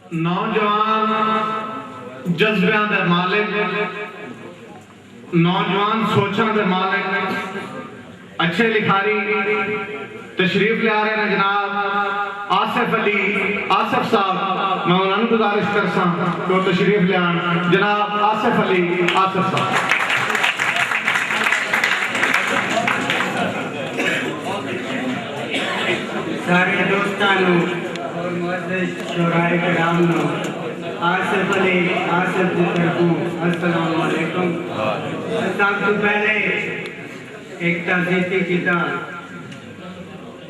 नौजवान जज्बियां दे मालिक, नौजवान सोचां दे मालिक, अच्छे लिखारी तशरीफ ले आ रहे हैं जनाब आसिफ अली आसिफ साहब। मैं उन्होंने गुजारिश कर सा तो तशरीफ ले आन जनाब आसिफ अली आसिफ साहब। सारे दोस्तानों और मुअज़्ज़िज़ शुराए किराम आसिफ अली आसिफ की तरफ अस्सलाम वालेकुम। सब तो पहले एक ताज़ीती किताब,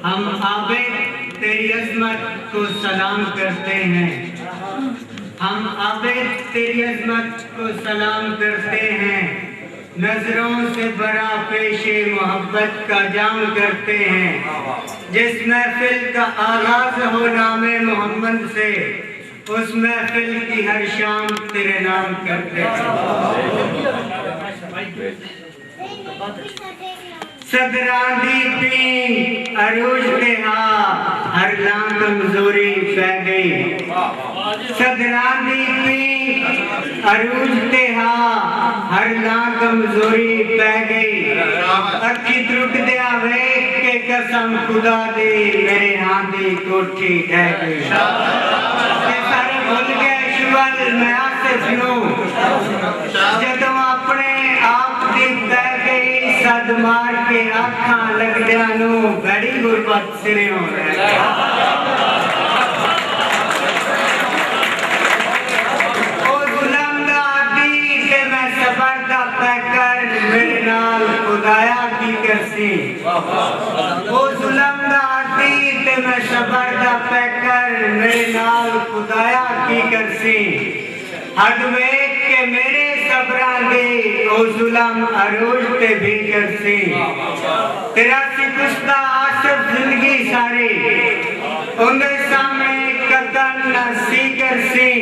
हम आबिद तेरी अज़मत को सलाम करते हैं, हम आबिद तेरी अज़मत को सलाम करते हैं, नजरों से बड़ा पेशे मोहब्बत का जाम करते हैं। जिस महफिल का आगाज हो नामे मोहम्मद से, उस महफिल की हर शाम तेरे नाम करते हैं। सदरां दी पींग अरूज ते हर लां कमजोरी पै गई। सदरां दी पींग अरूज ते हर लां कमजोरी पै गई। अखी त्रुट दिया वेख के कसम खुदा दी मेरे हां दी कोठी ढह गई। सारे भुल गए शुवल मैं आसिफ नूं जदों अपने आप दी पै गई। सद मार के आखां लगदियां नूं बड़ी गुरबत सिरों खुदाया की करसी वो जुल्म दा आती ते मैं सबर दा पैकर मेरे नाल खुदाया की करसी। हद वेख के मेरे सबरां दे ओ जुल्म अरूज ते भी करसी। तेरा सिकुस्ता आसिफ जिंदगी सारी उनके सामने कदम न सी करसी।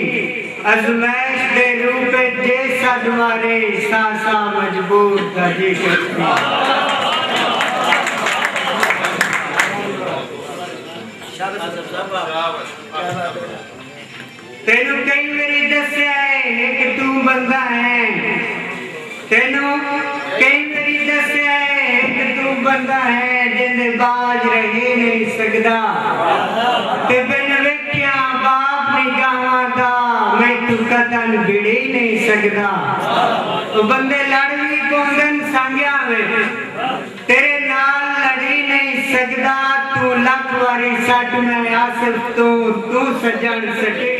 अजमैश दे रूप जे सद मारे सासा मजबूर दजी करसी। तेनू कई मेरी दस्या है कि तू बंदा है, तेनू कई मेरी दस्या है कि तू बंदा है जिंदे बाज रही नहीं सकदा। ते बिन वेख्या बाप निगाहां दा मैं तू कदन बिड़ी नहीं सकदा। तो बंदे लड़ भी पौंदन संग्या वे तेरे नाल लड़ी नहीं सकदा। तू लख वारी सट मैं आसिफ तू सजन सटे